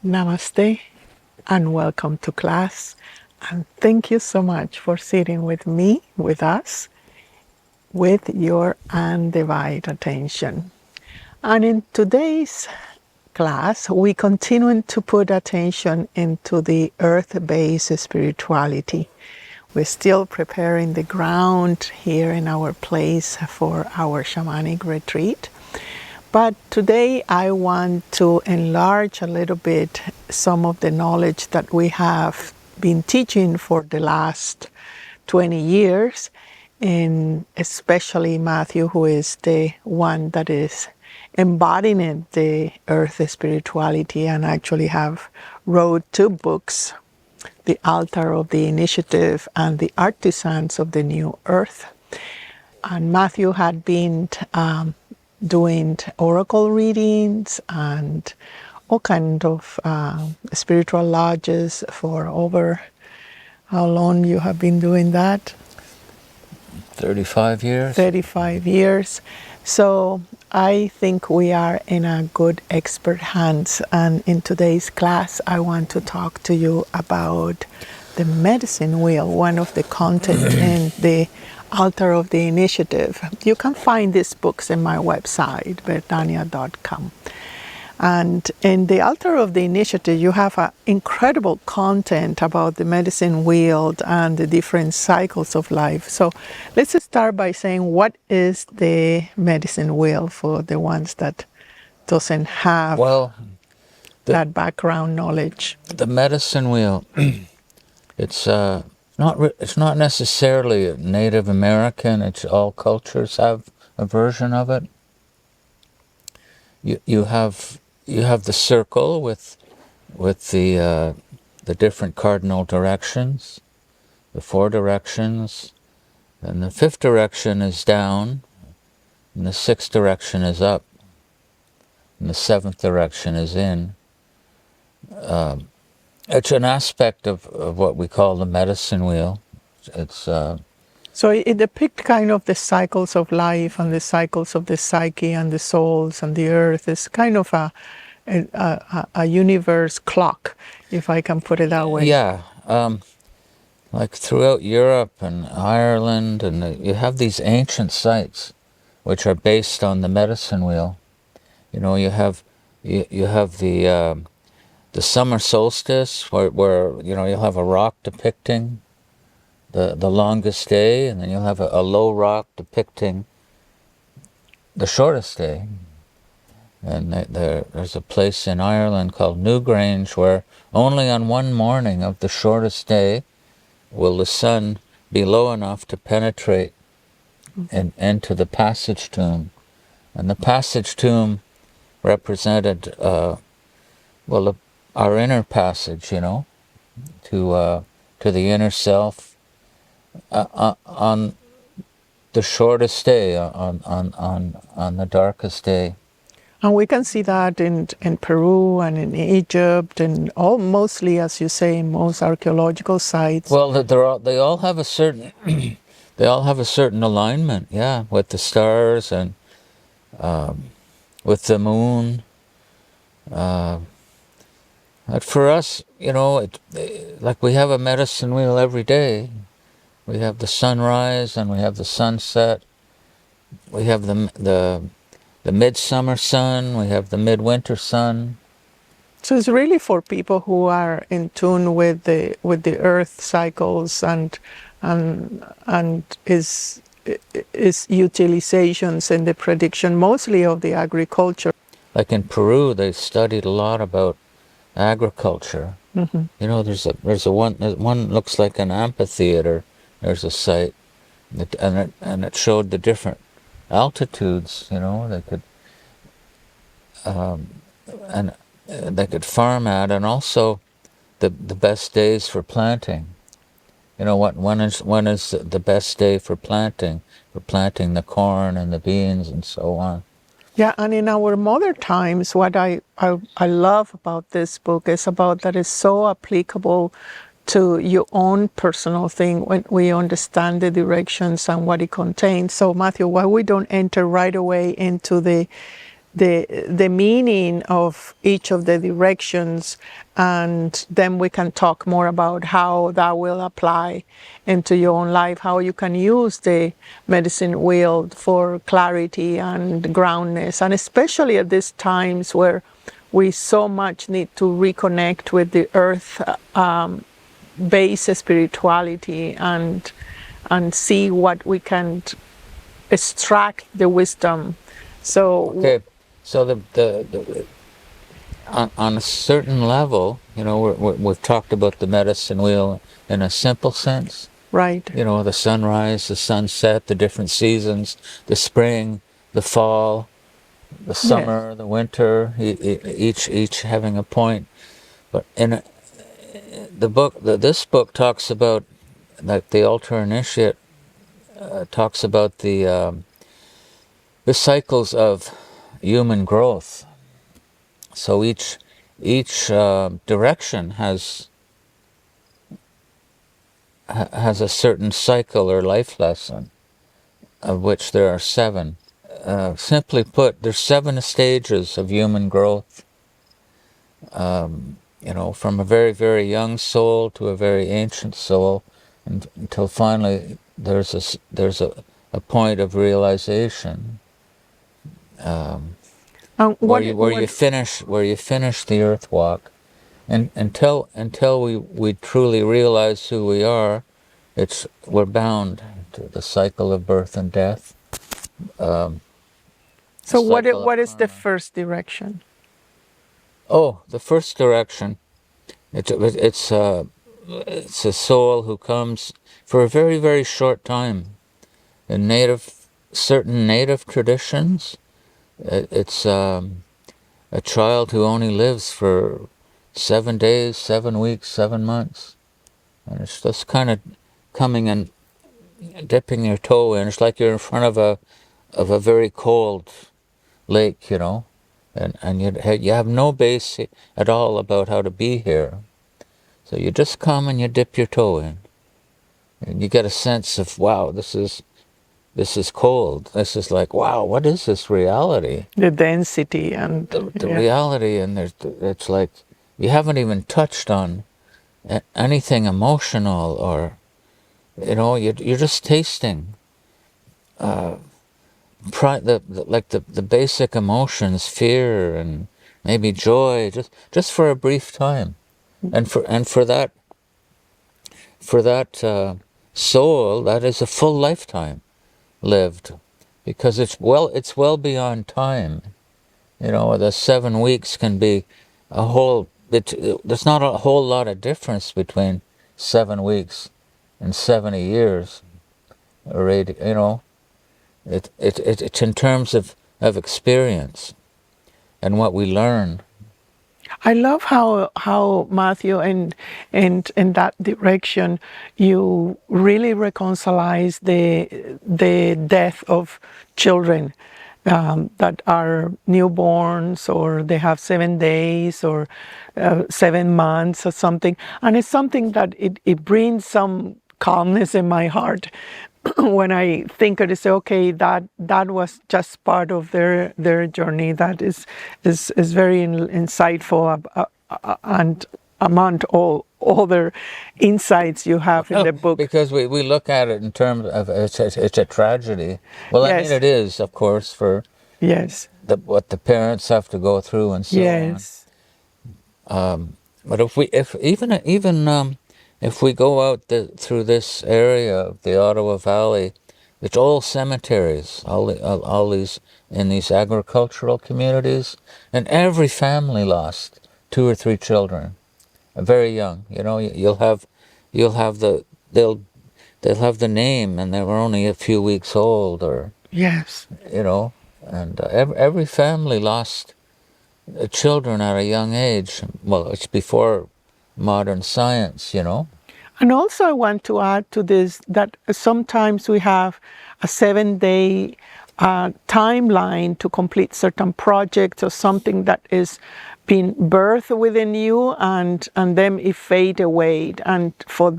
Namaste and welcome to class. And thank you so much for sitting with me, with us, with your undivided attention. And in today's class, we continue to put attention into the earth-based spirituality. We're still preparing the ground here in our place for our shamanic retreat. But today I want to enlarge a little bit some of the knowledge that we have been teaching for the last 20 years, and especially Matthew, who is the one that is embodying the earth spirituality and actually have wrote 2 books, The Altar of the Initiative and The Artisans of the New Earth. And Matthew had been doing oracle readings and all kind of spiritual lodges for over, how long you have been doing that? 35 years. 35 years. So I think we are in a good expert hands, and in today's class I want to talk to you about the medicine wheel, one of the content in the Altar of the Initiative. You can find these books in my website, berdhanya.com. And in the Altar of the Initiative, you have incredible content about the medicine wheel and the different cycles of life. So let's start by saying, what is the medicine wheel for the ones that doesn't have that background knowledge? The medicine wheel, it's not necessarily Native American. It's all cultures have a version of it. You have the circle with the different cardinal directions, the 4 directions, and the 5th direction is down, and the 6th direction is up, and the 7th direction is in. It's an aspect of what we call the medicine wheel. So it depicts kind of the cycles of life and the cycles of the psyche and the souls and the earth. It's kind of a universe clock, if I can put it that way. Yeah, like throughout Europe and Ireland, and you have these ancient sites which are based on the medicine wheel. You know, you have the summer solstice where you'll have a rock depicting the longest day, and then you'll have a low rock depicting the shortest day. And there's a place in Ireland called Newgrange where only on one morning of the shortest day will the sun be low enough to penetrate into the passage tomb. And the passage tomb represented, our inner passage, to the inner self on the shortest day, on the darkest day. And we can see that in Peru and in Egypt and mostly, as you say, in most archaeological sites. Well, they all have a certain alignment, with the stars and with the moon. But for us, like we have a medicine wheel every day. We have the sunrise and we have the sunset. We have the midsummer sun. We have the midwinter sun. So it's really for people who are in tune with the earth cycles and its utilizations and the prediction mostly of the agriculture. Like in Peru, they studied a lot about agriculture. Mm-hmm. There's one looks like an amphitheater. There's a site, and it showed the different altitudes. They could and they could farm at, and also the best days for planting. When is the best day for planting the corn and the beans and so on. Yeah, and in our modern times, what I love about this book is about that it's so applicable to your own personal thing when we understand the directions and what it contains. So Matthew, why we don't enter right away into the the meaning of each of the directions, and then we can talk more about how that will apply into your own life, how you can use the medicine wheel for clarity and groundness, and especially at these times where we so much need to reconnect with the earth base spirituality and see what we can extract the wisdom. So Okay, so on a certain level, you know, we've talked about the medicine wheel in a simple sense. right. You know, the sunrise, the sunset, the different seasons, the spring, the fall, the Yes. summer, the winter, each having a point. But in the book, this book talks about, like the Ultra Initiate talks about the cycles of human growth. So each direction has a certain cycle or life lesson, of which there are 7. Simply put, there's 7 stages of human growth. You know, from a very, very young soul to a very ancient soul, until finally there's a point of realization, where you finish the earth walk, and until we truly realize who we are, we're bound to the cycle of birth and death. So Cycle of what is the karma. first direction? Oh, the first direction. It's a soul who comes for a very, very short time. In certain native traditions, it's a child who only lives for 7 days, 7 weeks, 7 months, and it's just kind of coming and dipping your toe in. It's like you're in front of a very cold lake, you know, and you have no base at all about how to be here. So you just come and you dip your toe in, and you get a sense of, wow, this is cold. This is like, wow, what is this reality? The density and The yeah. reality, and it's like you haven't even touched on anything emotional, or you know, you're just tasting the basic emotions, fear and maybe joy, just for a brief time, and for that soul, that is a full lifetime lived, because it's well beyond time. You know, the 7 weeks can be a whole. There's not a whole lot of difference between 7 weeks and 70 years, or 80. You know, it's in terms of experience and what we learn. I love how Matthew and in that direction you really reconcile the death of children that are newborns, or they have 7 days, or 7 months or something, and it's something that it brings some calmness in my heart when I think of it. Say, okay, that was just part of their journey. That is very insightful, and among all other insights you have in the book. Because we look at it in terms of it's a tragedy. Well, I mean, Yes, it is, of course, for yes, what the parents have to go through and so on. yes, But if we go out through this area of the Ottawa Valley, it's all cemeteries, all these in these agricultural communities, and every family lost 2 or 3 children, very young. You know, you'll have they'll have the name, and they were only a few weeks old, or yes. you know, and every family lost children at a young age. Well, it's before modern science, you know. And also, I want to add to this that sometimes we have a 7-day timeline to complete certain projects, or something that is been birthed within you, and then it fade away. And for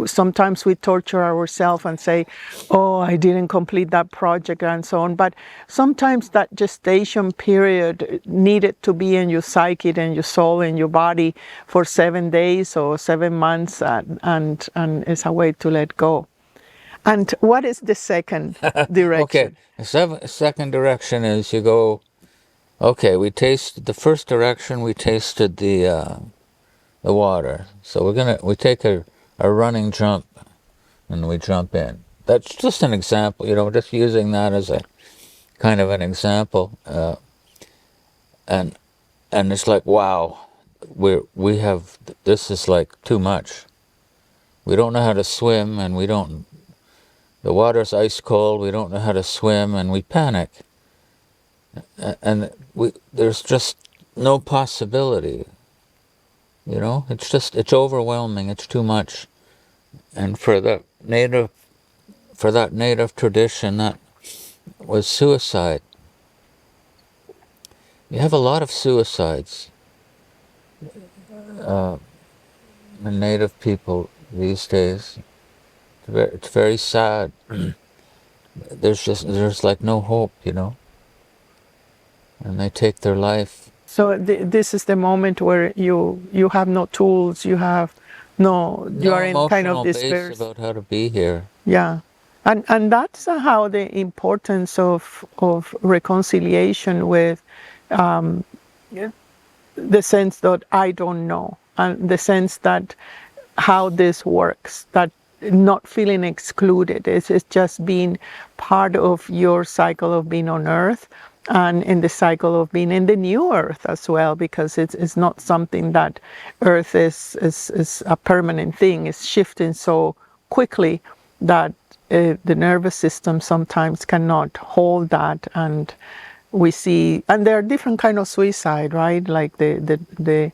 sometimes we torture ourselves and say, oh, I didn't complete that project and so on. But sometimes that gestation period needed to be in your psyche and your soul and your body for 7 days or 7 months, and it's a way to let go. And what is the second direction? Okay, the second direction is you go, okay, we tasted, the first direction we tasted the water. So we take a running jump and we jump in. That's just an example, just using that as a kind of an example. And it's like, wow, we have, this is like too much. We don't know how to swim, and the water's ice cold, we don't know how to swim, and we panic. And there's just no possibility, it's overwhelming, it's too much. And for that native tradition, that was suicide. You have a lot of suicides in native people these days. It's very sad. There's like no hope, and they take their life. So this is the moment where you have no tools, you have you are in kind of emotional despair. base about how to be here. Yeah, and that's how the importance of reconciliation with the sense that I don't know, and the sense that how this works, that not feeling excluded. It's just being part of your cycle of being on Earth, and in the cycle of being in the new Earth as well, because it's not something that Earth is a permanent thing. It's shifting so quickly that the nervous system sometimes cannot hold that. And we see, and there are different kind of suicide, right? Like the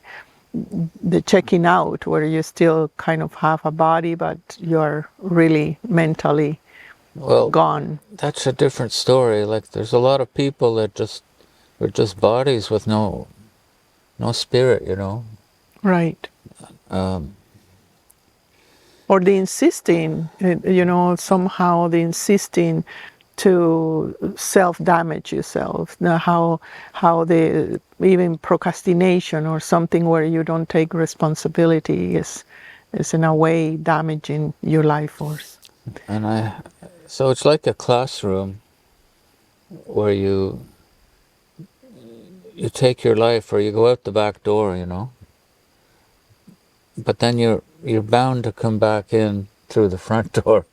checking out, where you still kind of have a body, but you're really mentally gone. That's a different story. Like, there's a lot of people that are just bodies with no spirit, Right. Or the insisting, somehow the insisting to self-damage yourself. Now how the even procrastination or something where you don't take responsibility is in a way damaging your life force. So it's like a classroom where you take your life, or you go out the back door, but then you're bound to come back in through the front door,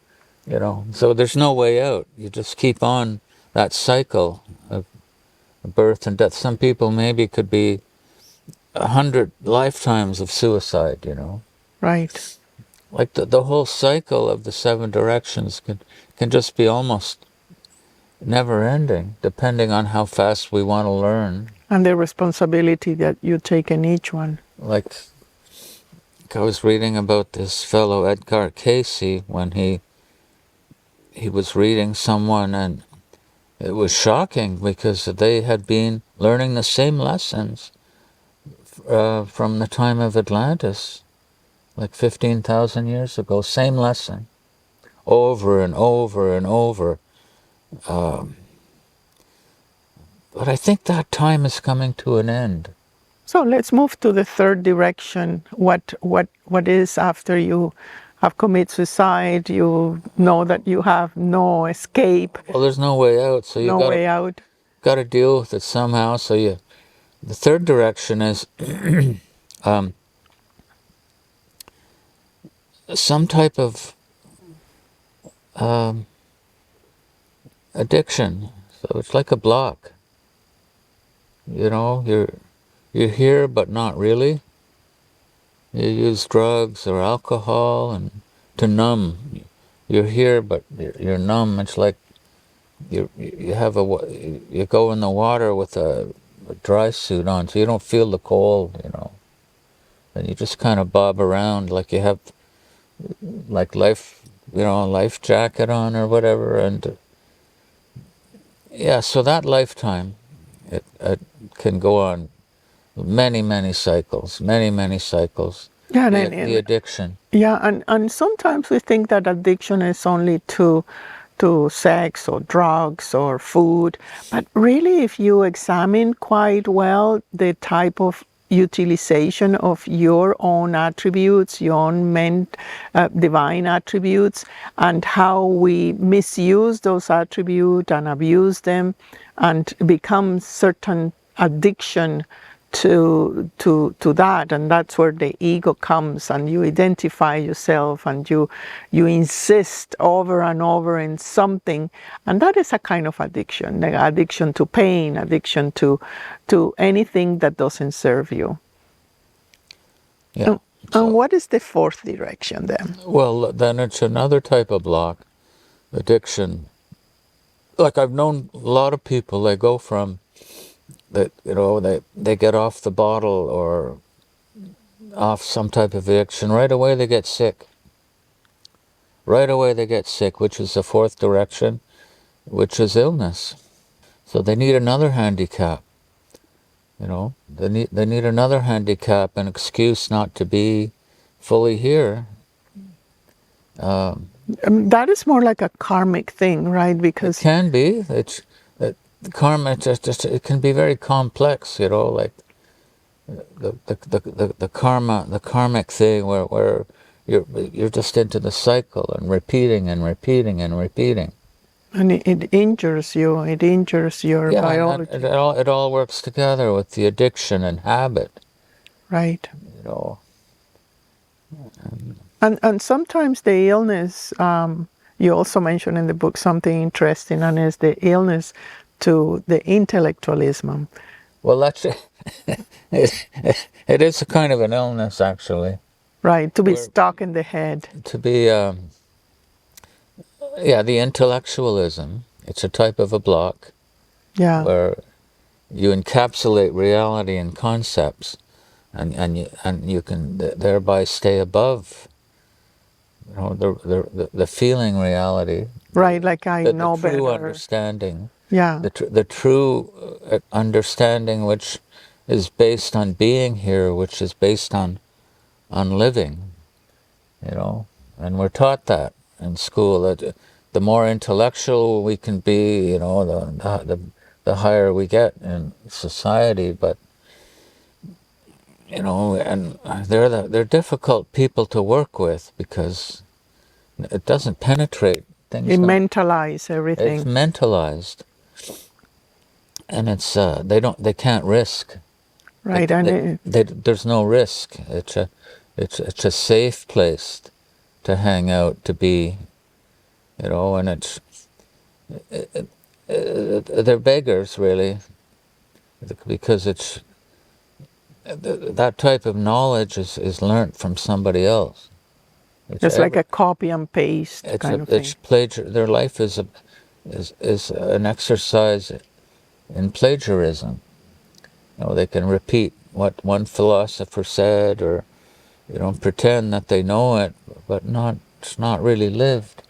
So there's no way out. You just keep on that cycle of birth and death. Some people maybe could be 100 lifetimes of suicide, Right. Like the whole cycle of the 7 directions can just be almost never ending, depending on how fast we want to learn. And the responsibility that you take in each one. Like, I was reading about this fellow Edgar Casey when he was reading someone, and it was shocking because they had been learning the same lessons from the time of Atlantis, like 15,000 years ago. Same lesson, over and over and over. But I think that time is coming to an end. So let's move to the third direction. What is after you have committed suicide? You know that you have no escape. Well, there's no way out, so you got to deal with it somehow. So the third direction is some type of addiction. So it's like a block. You're here, but not really. You use drugs or alcohol and to numb. You're here, but you're numb. It's like you go in the water with a dry suit on, so you don't feel the cold, And you just kind of bob around like you have like a life jacket on or whatever. And yeah, so that lifetime, it can go on many cycles, many cycles. Yeah, The addiction. yeah, and sometimes we think that addiction is only to sex or drugs or food, but really, if you examine quite well the type of utilization of your own attributes, your own divine attributes, and how we misuse those attributes and abuse them, and become certain addiction to that, and that's where the ego comes, and you identify yourself, and you insist over and over in something, and that is a kind of addiction, like addiction to pain, addiction to anything that doesn't serve you. Yeah. And what is the fourth direction then? Well, then it's another type of block, addiction. Like I've known a lot of people, they go from that, they get off the bottle or off some type of addiction, right away they get sick. Right away they get sick, which is the fourth direction, which is illness. So they need another handicap. They need another handicap, an excuse not to be fully here. That is more like a karmic thing, right? Because it can be. Karma. It can be very complex. Like the karma, the karmic thing, where you're just into the cycle and repeating and repeating and repeating. and it injures you. It injures your biology. And it all works together with the addiction and habit. Right. You know. And sometimes the illness, you also mentioned in the book something interesting, and is the illness to the intellectualism. Well, that's it is a kind of an illness, actually. Right, to be stuck in the head. To be, the intellectualism. It's a type of a block. Yeah. Where you encapsulate reality in concepts, and you can thereby stay above, the feeling reality. Right, like I know the true better. Understanding. Yeah. The true understanding, which is based on being here, which is based on living. And we're taught that in school, that the more intellectual we can be, the higher we get in society. But and they're difficult people to work with, because it doesn't penetrate things. It mentalize everything. It's mentalized, and it's they can't risk. Right, there's no risk. It's a safe place to hang out, to be, and they're beggars, really, because it's that type of knowledge is learnt from somebody else. It's like a copy and paste kind of thing. Their life is an exercise in plagiarism. They can repeat what one philosopher said, or pretend that they know it, but it's not really lived.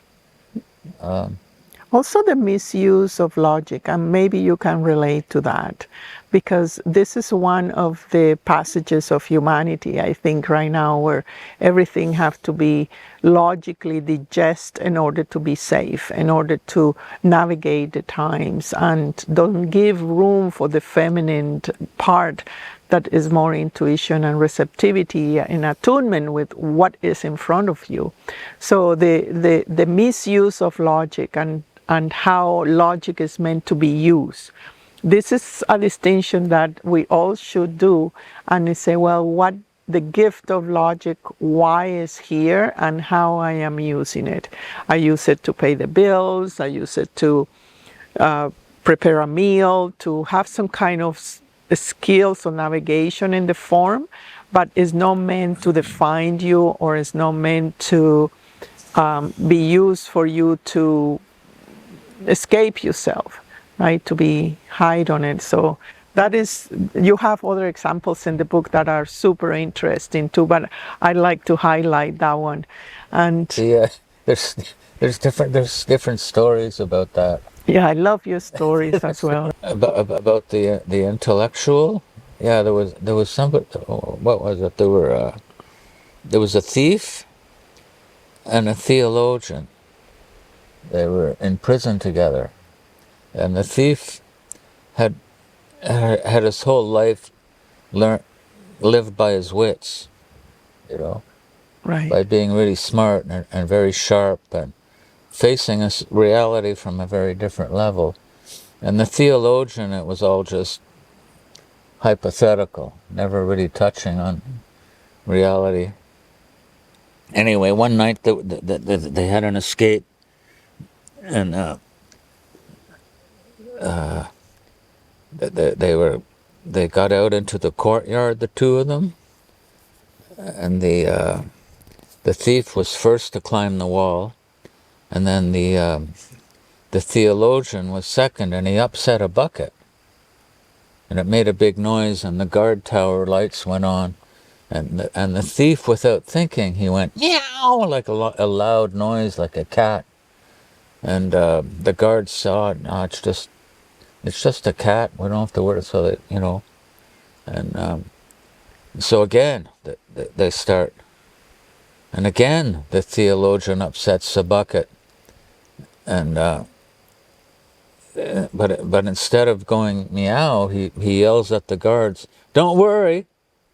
Also the misuse of logic, and maybe you can relate to that, because this is one of the passages of humanity, I think, right now, where everything have to be logically digest in order to be safe, in order to navigate the times, and don't give room for the feminine part that is more intuition and receptivity in attunement with what is in front of you. So the misuse of logic and how logic is meant to be used. This is a distinction that we all should do, and we say, well, what the gift of logic, why is here, and how I am using it. I use it to pay the bills, I use it to prepare a meal, to have some kind of skills of navigation in the form, but is not meant to define you, or is not meant to be used for you to escape yourself, right? To be hide on it. So that is, you have other examples in the book that are super interesting too, but I'd like to highlight that one. And there's different stories about that. Yeah, I love your stories as well. About the intellectual. yeah, there was somebody. What was it? There was a thief and a theologian. They were in prison together, and the thief had had his whole life lived by his wits, you know, by Right. being really smart and very sharp and facing a reality from a very different level. And the theologian, it was all just hypothetical, never really touching on reality. Anyway, one night they had an escape, and they got out into the courtyard, the two of them, and the thief was first to climb the wall, and then the theologian was second, and he upset a bucket, and it made a big noise, and the guard tower lights went on, and the thief, without thinking, he went meow like a loud noise like a cat, and the guards saw it. No, it's just a cat. We don't have to worry. So that and so again they start, and again the theologian upsets the bucket, and but instead of going meow, he yells at the guards, "Don't worry,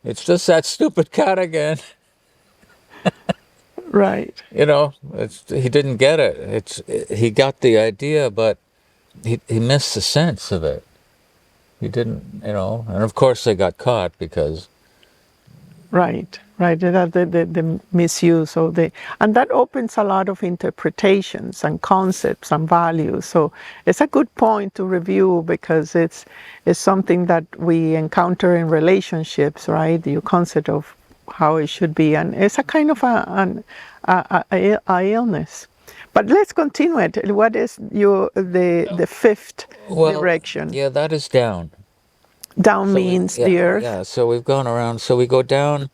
it's just that stupid cat again." Right. He didn't get it. He got the idea, but he missed the sense of it. He didn't, and of course they got caught because Right, right. The misuse of and that opens a lot of interpretations and concepts and values. So it's a good point to review because it's something that we encounter in relationships, right? The concept of how it should be, and it's a kind of a illness. But let's continue it. What is the fifth direction? yeah, that is down. Down means the earth. Yeah. So we've gone around. So we go down,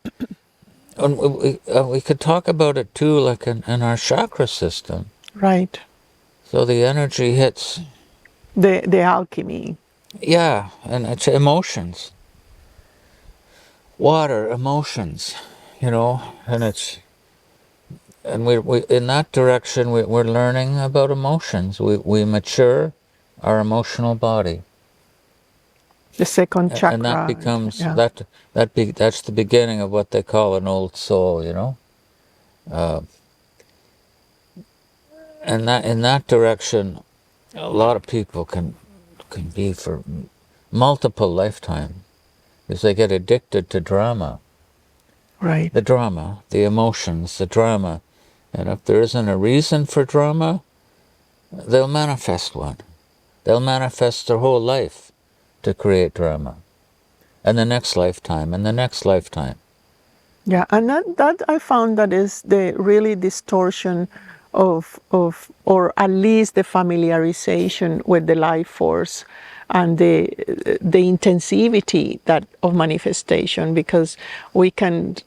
and we could talk about it too, like in our chakra system. Right. So the energy hits. The alchemy. Yeah, and it's emotions, water, emotions, and we in that direction we're learning about emotions. We mature our emotional body. The second chakra. And that becomes yeah. that's the beginning of what they call an old soul, and that in that direction, a lot of people can be for multiple lifetimes because they get addicted to drama. Right. The drama, the emotions, the drama, and if there isn't a reason for drama, they'll manifest one. They'll manifest their whole life to create drama, and the next lifetime, and the next lifetime. Yeah, and that I found that is the really distortion of or at least the familiarization with the life force and the intensivity that of manifestation, because we can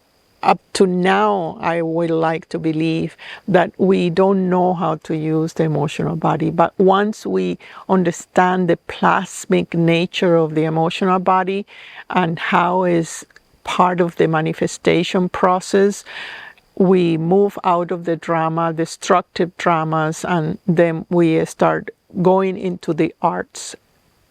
up to now, I would like to believe that we don't know how to use the emotional body. But once we understand the plasmic nature of the emotional body and how is part of the manifestation process, we move out of the drama, destructive dramas, and then we start going into the arts,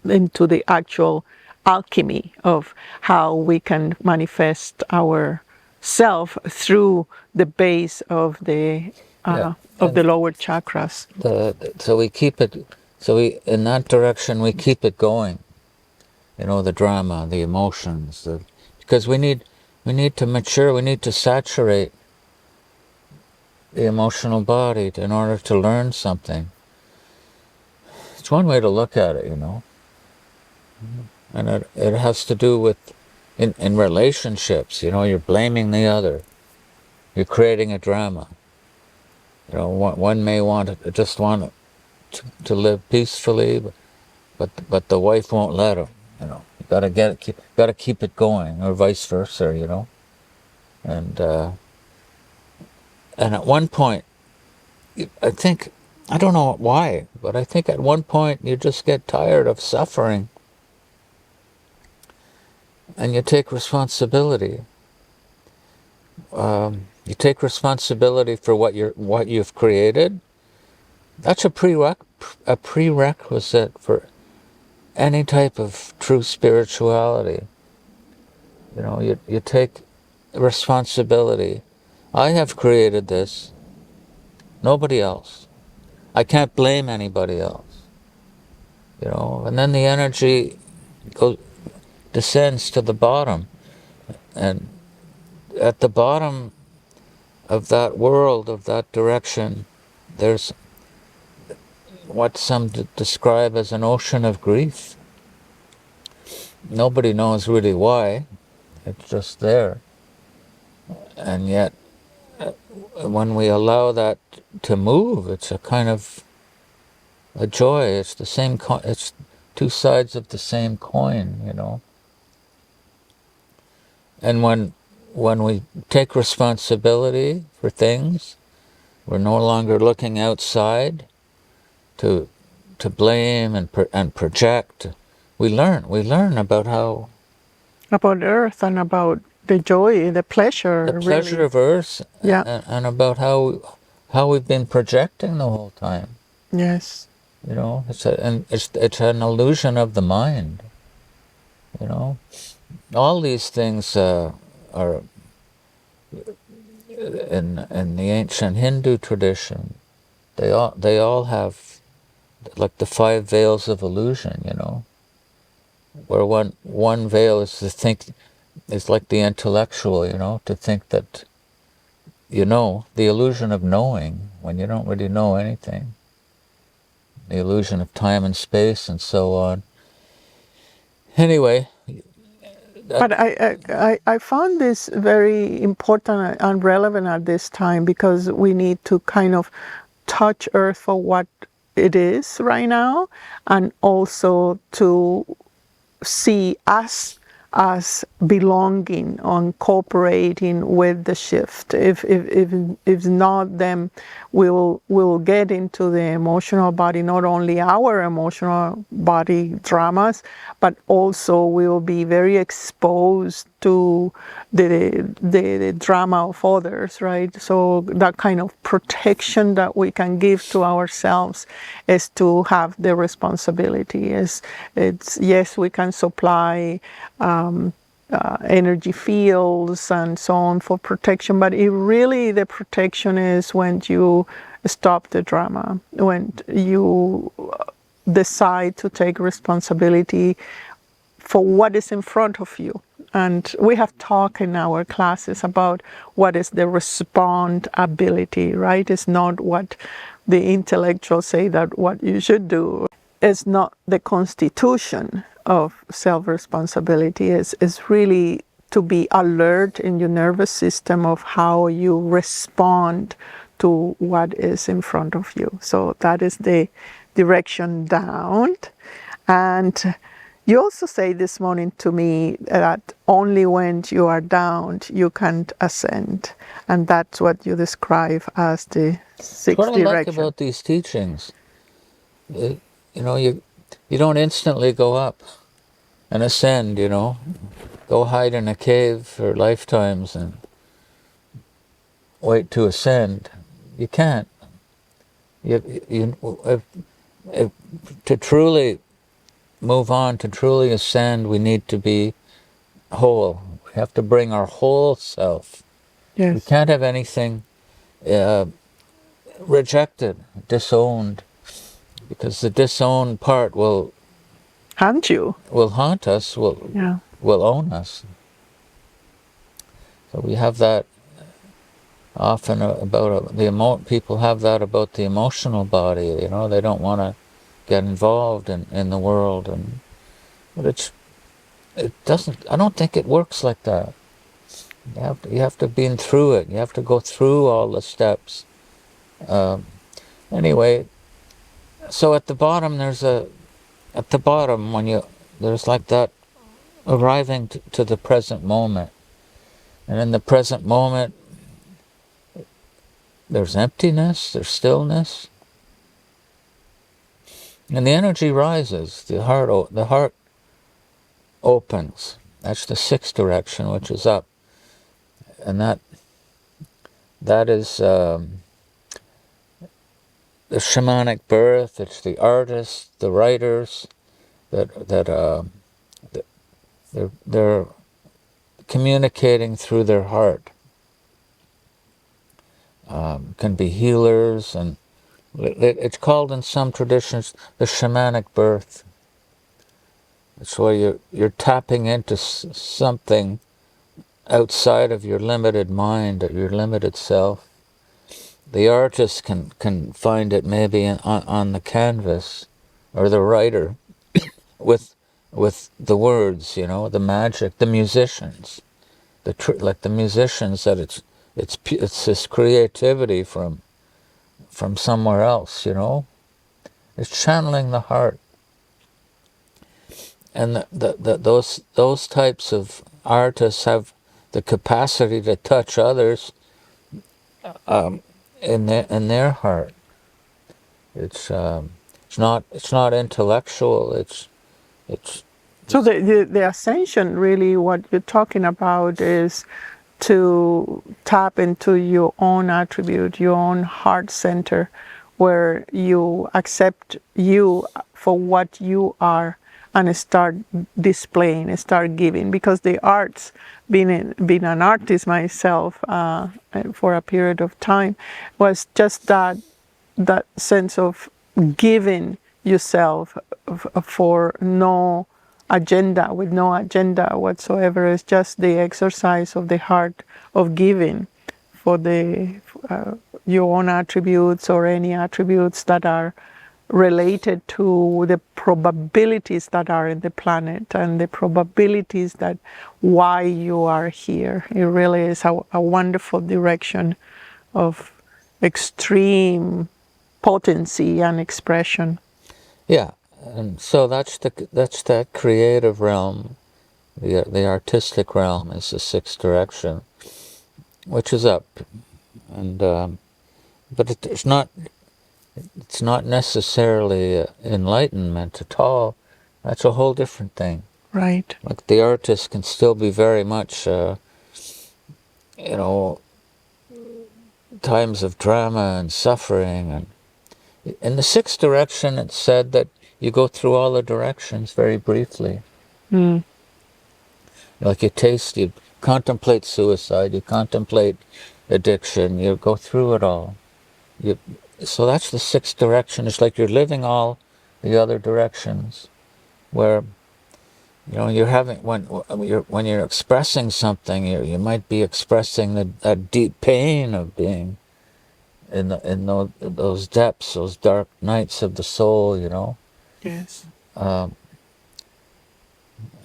into the actual alchemy of how we can manifest our self through the base of the lower chakras. So we keep it. So in that direction we keep it going. The drama, the emotions, because we need to mature. We need to saturate the emotional body in order to learn something. It's one way to look at it, and it has to do with in relationships. You're blaming the other. You're creating a drama. One may just want to live peacefully, but the wife won't let him. You gotta keep it going, or vice versa. And at one point, I think, I don't know why, but I think at one point you just get tired of suffering, and you take responsibility. You take responsibility for what you've created. That's a prerequisite for any type of true spirituality. You know, you take responsibility. I have created this. Nobody else. I can't blame anybody else. You know, and then the energy descends to the bottom, and at the bottom of that world, of that direction, there's what some describe as an ocean of grief. Nobody knows really why. It's just there. And yet, when we allow that to move, it's a kind of a joy. It's the same. It's two sides of the same coin, you know. And when we take responsibility for things, we're no longer looking outside to blame and project. We learn about how About Earth and about the joy, the pleasure, the pleasure really. of Earth, Yeah. and about how we've been projecting the whole time. Yes. You know, it's an illusion of the mind. You know, all these things are in the ancient Hindu tradition. They all have like the 5 veils of illusion. You know, where one veil is to think, is like the intellectual. You know, to think that you know, the illusion of knowing when you don't really know anything. The illusion of time and space and so on. Anyway, But I found this very important and relevant at this time because we need to kind of touch Earth for what it is right now, and also to see us as belonging and cooperating with the shift. If not, then we'll get into the emotional body, not only our emotional body dramas, but also we'll be very exposed to the drama of others, right? So that kind of protection that we can give to ourselves is to have the responsibility. It's yes, we can supply energy fields and so on for protection, but it really, the protection is when you stop the drama, when you decide to take responsibility for what is in front of you. And we have talked in our classes about what is the respond ability, right? It's not what the intellectuals say that what you should do. It's not the constitution of self-responsibility. It's really to be alert in your nervous system of how you respond to what is in front of you. So that is the direction down. And you also say this morning to me that only when you are down you can ascend, and that's what you describe as the sixth what I like direction. about these teachings, you know, you don't instantly go up and ascend. You know, go hide in a cave for lifetimes and wait to ascend. You can't. To truly move on, to truly ascend, we need to be whole. We have to bring our whole self. Yes. We can't have anything rejected, disowned, because the disowned part will haunt you. Will haunt us. Will own us. So we have that often about people have that about the emotional body. You know, they don't want to get involved in the world, but it doesn't. I don't think it works like that. You have to be through it. You have to go through all the steps. Anyway, so at the bottom there's like that arriving to the present moment, and in the present moment there's emptiness, there's stillness, and the energy rises. The heart opens. That's the sixth direction, which is up. And that is the shamanic birth. It's the artists, the writers that they're communicating through their heart. Can be healers, and it's called in some traditions the shamanic birth. It's where you're tapping into something outside of your limited mind, or your limited self. The artist can find it maybe on the canvas, or the writer with the words, the magic. The musicians, like the musicians, that it's this creativity from somewhere else. It's channeling the heart, and those types of artists have the capacity to touch others in their heart. It's not intellectual. It's So the ascension, really, what you're talking about is to tap into your own attribute, your own heart center, where you accept you for what you are and start displaying, start giving. Because the arts, being an artist myself for a period of time, was just that sense of giving yourself for no agenda, with no agenda whatsoever. It's just the exercise of the heart of giving for your own attributes, or any attributes that are related to the probabilities that are in the planet, and the probabilities that why you are here. It really is a wonderful direction of extreme potency and expression. Yeah, and so that's that creative realm. The artistic realm is the sixth direction, which is up, and but it's not necessarily enlightenment at all. That's a whole different thing. Right. Like the artist can still be very much, times of drama and suffering. And in the sixth direction, it's said that you go through all the directions very briefly. Mm. Like you contemplate suicide, you contemplate addiction, you go through it all. So that's the sixth direction. It's like you're living all the other directions, where you're having when you're expressing something, you might be expressing that deep pain of being in those depths, those dark nights of the soul. Yes. And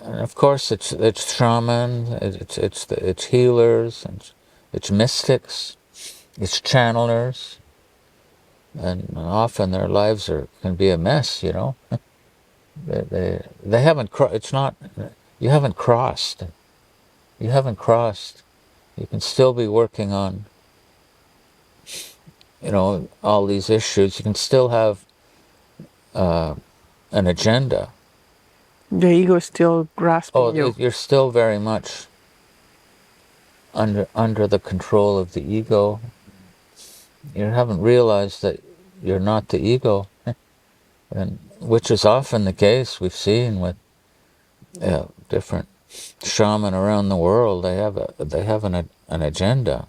of course, it's shaman, it's healers, and it's mystics, it's channelers, and often their lives can be a mess. They haven't it's not, you haven't crossed. You haven't crossed. You can still be working on all these issues. You can still have an agenda. The ego is still grasping you. You're still very much under the control of the ego. You haven't realized that you're not the ego, and which is often the case. We've seen with different shaman around the world. They have an agenda.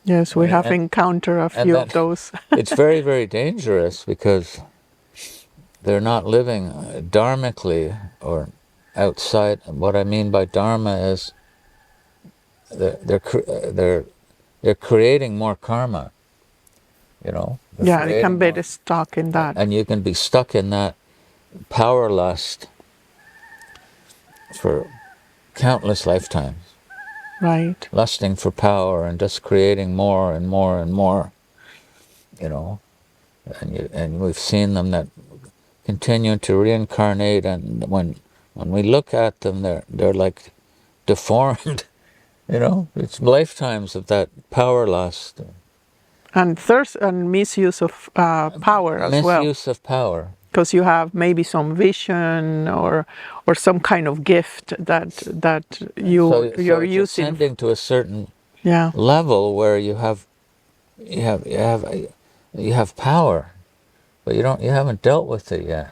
Yes, we have encountered a few of those. It's very, very dangerous, because they're not living dharmically, or outside. What I mean by dharma is they're creating more karma. Yeah, they can be stuck in that. And you can be stuck in that power lust for countless lifetimes. Right. Lusting for power and just creating more and more and more. And we've seen them that continue to reincarnate, and when we look at them, they're like deformed. It's lifetimes of that power lust. And thirst and misuse of power as well. Misuse of power. because you have maybe some vision or some kind of gift that So you're it's using. ascending to a certain Yeah, level where you have power, but you haven't dealt with it yet.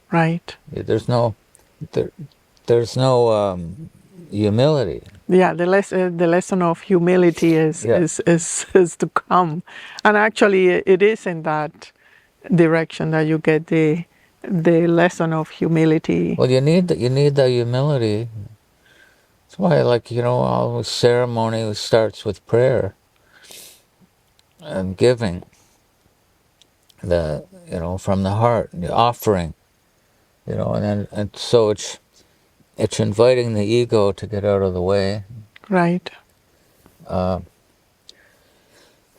right. There's no humility. Yeah, the lesson of humility Yeah. is to come, and actually it is in that direction that you get the lesson of humility. Well, you need the humility. That's why, all ceremony starts with prayer and giving from the heart, the offering, and so it's inviting the ego to get out of the way. Right.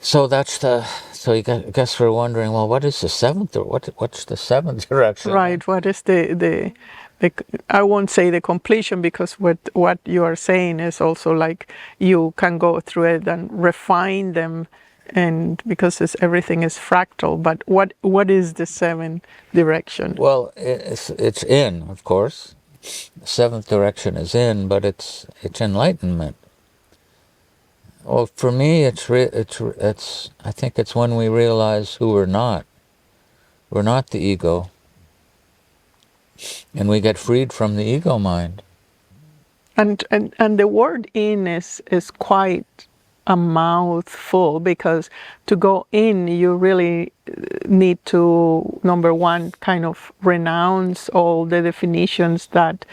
So I guess we're wondering, well, what is the seventh, or what's the seventh direction? Right. What is the I won't say the completion, because what you are saying is also like you can go through it and refine them, and because everything is fractal. But what is the seventh direction? Well, it's in, of course. The seventh direction is in, but it's enlightenment. Well, for me, it's I think it's when we realize who we're not. We're not the ego, and we get freed from the ego mind. And the word in is quite a mouthful, because to go in you really need to, number one, kind of renounce all the definitions that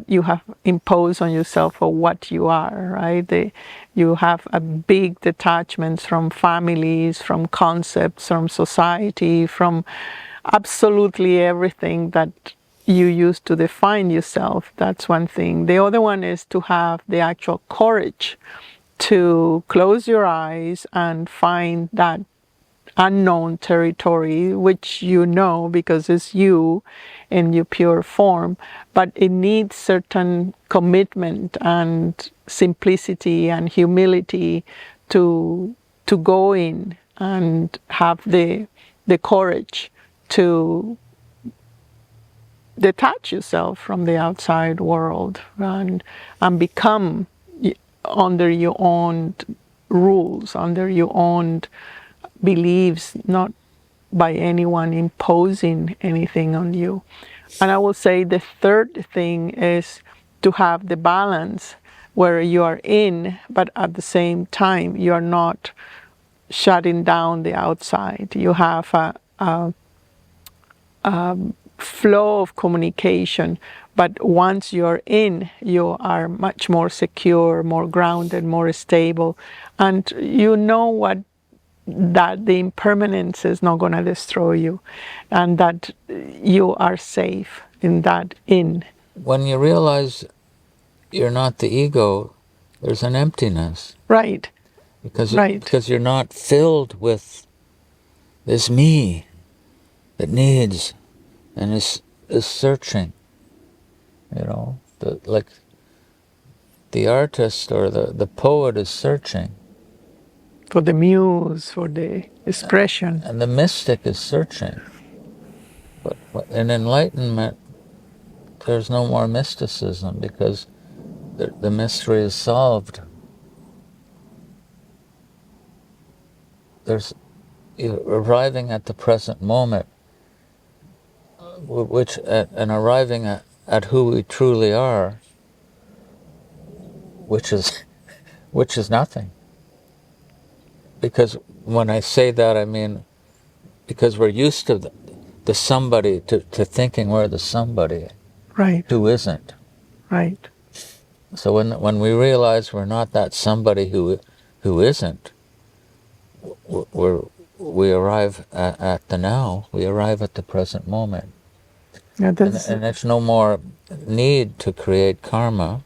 you have imposed on yourself for what you are, right? You have a big detachments from families, from concepts, from society, from absolutely everything that you use to define yourself. That's one thing. The other one is to have the actual courage to close your eyes and find that unknown territory, which you know because it's you in your pure form, but it needs certain commitment and simplicity and humility to go in and have the courage to detach yourself from the outside world and become under your own rules, under your own beliefs, not by anyone imposing anything on you. And I will say the third thing is to have the balance where you are in, but at the same time you are not shutting down the outside. You have a flow of communication, but once you're in, you are much more secure, more grounded, more stable, and you know that the impermanence is not going to destroy you, and that you are safe in that in. When you realize you're not the ego, there's an emptiness. Right. Because you're not filled with this me that needs and is searching. Like the artist or the poet is searching. For the muse, for the expression. And the mystic is searching. But in enlightenment, there's no more mysticism, because the mystery is solved. You're arriving at the present moment, and arriving at who we truly are, which is nothing. Because when I say that, I mean, because we're used to the somebody, to thinking we're the somebody, right, who isn't. Right. So when we realize we're not that somebody who isn't, we arrive at the now. We arrive at the present moment. Yeah, and there's no more need to create karma.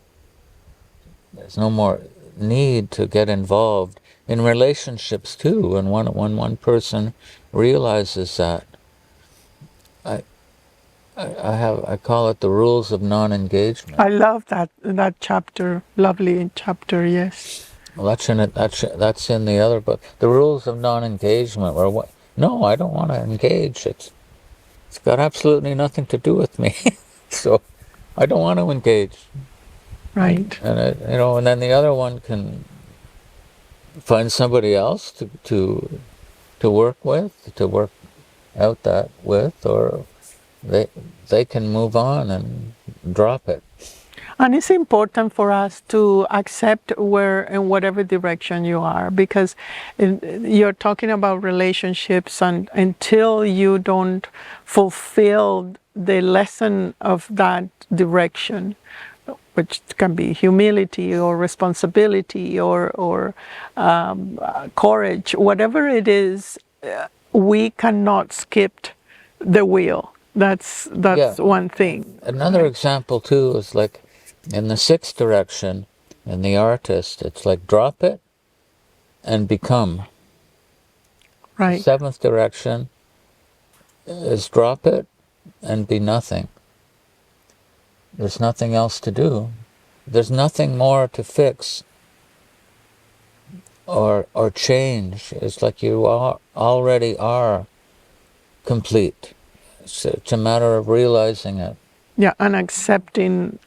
There's no more need to get involved in relationships too. And when one person realizes that, I call it the rules of non-engagement. I love that chapter. Lovely chapter. Yes. Well, that's in it. That's in the other book. The rules of non-engagement. No, I don't want to engage. It's It's got absolutely nothing to do with me. So I don't want to engage. Right. And then the other one can find somebody else to work with, to work out that with, or they can move on and drop it. And it's important for us to accept where in whatever direction you are, because you're talking about relationships, and until you don't fulfill the lesson of that direction, which can be humility or responsibility or courage, whatever it is, we cannot skip the wheel. That's Yeah. one thing. Another example too is like in the sixth direction, in the artist, it's like drop it and become. The Right. seventh direction is drop it and be nothing. There's nothing else to do. There's nothing more to fix or change. It's like you already are complete. It's a matter of realizing it. Yeah, and accepting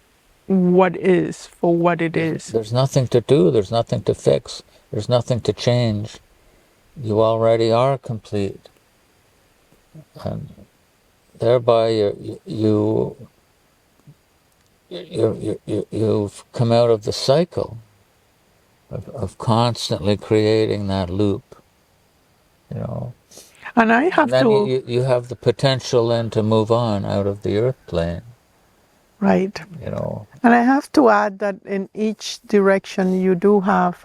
what is for what it is. There's nothing to do. There's nothing to fix. There's nothing to change. You already are complete, and thereby you've come out of the cycle of constantly creating that loop, you know. And I have And then to, you have the potential then to move on out of the earth plane, right. you know. And I have to add that in each direction you do have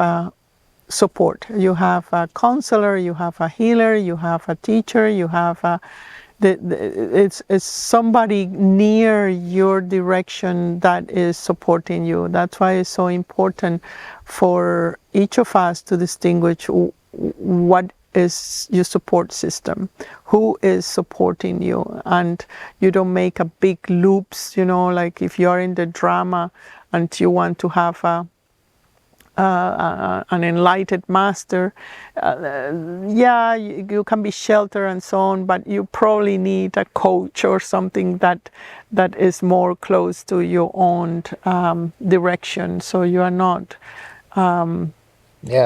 support. You have a counselor, you have a healer, you have a teacher, you have it's somebody near your direction that is supporting you. That's why it's so important for each of us to distinguish what is your support system, who is supporting you, and you don't make a big loops, like if you're in the drama and you want to have an enlightened master, you can be sheltered and so on, but you probably need a coach or something that is more close to your own direction, so you are not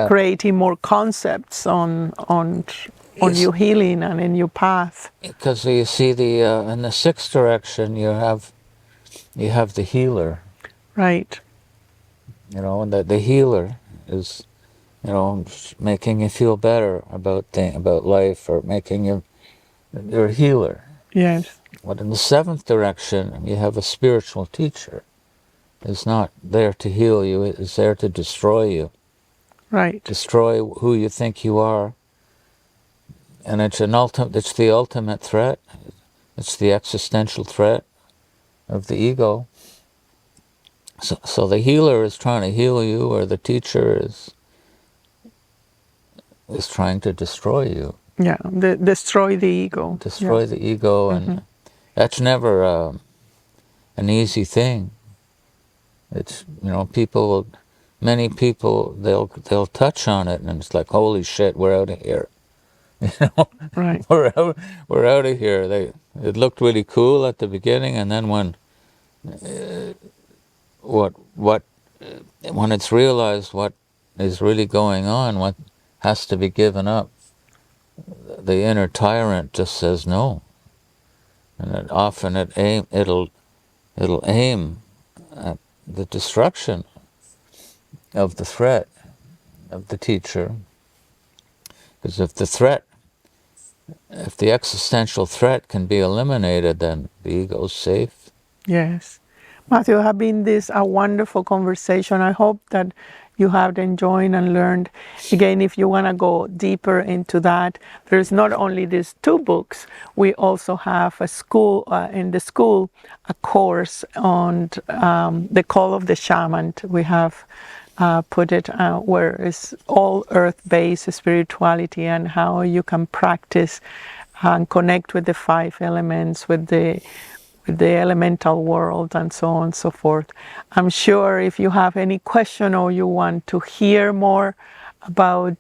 creating more concepts on your healing and in your path. Because you see in the sixth direction you have the healer. Right. And the healer is, making you feel better about life, or making you're a healer. Yes. But in the seventh direction, you have a spiritual teacher. Is not there to heal you; is there to destroy you. Right. Destroy who you think you are. And it's the ultimate threat. It's the existential threat of the ego. So the healer is trying to heal you, or the teacher is trying to destroy you. Yeah, destroy the ego. Destroy the ego, and that's never an easy thing. It's many people they'll touch on it, and it's like, holy shit, we're out of here. Right. We're out of here. It looked really cool at the beginning, and then when when it's realized what is really going on, what has to be given up, the inner tyrant just says no, and often it'll aim at the destruction of the threat of the teacher, because if the existential threat can be eliminated, then the ego's safe. Yes. Matthew, have been a wonderful conversation. I hope that you have enjoyed and learned. Again, if you want to go deeper into that, there's not only these 2 books, we also have in the school, a course on the call of the shaman. We have put it where it's all earth-based spirituality and how you can practice and connect with the 5 elements, with the elemental world, and so on and so forth. I'm sure if you have any question or you want to hear more about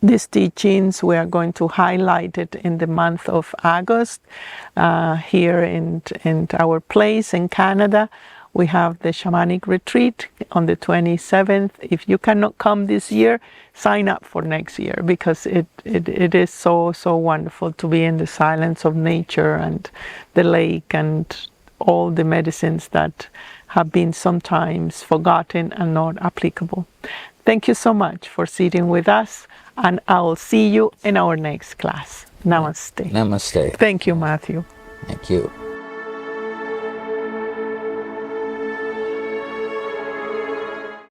these teachings. We are going to highlight it in the month of August here in our place in Canada. We have the shamanic retreat on the 27th. If you cannot come this year, sign up for next year, because it is so wonderful to be in the silence of nature and the lake and all the medicines that have been sometimes forgotten and not applicable. Thank you so much for sitting with us, and I will see you in our next class. Namaste. Namaste. Thank you, Matthew. Thank you.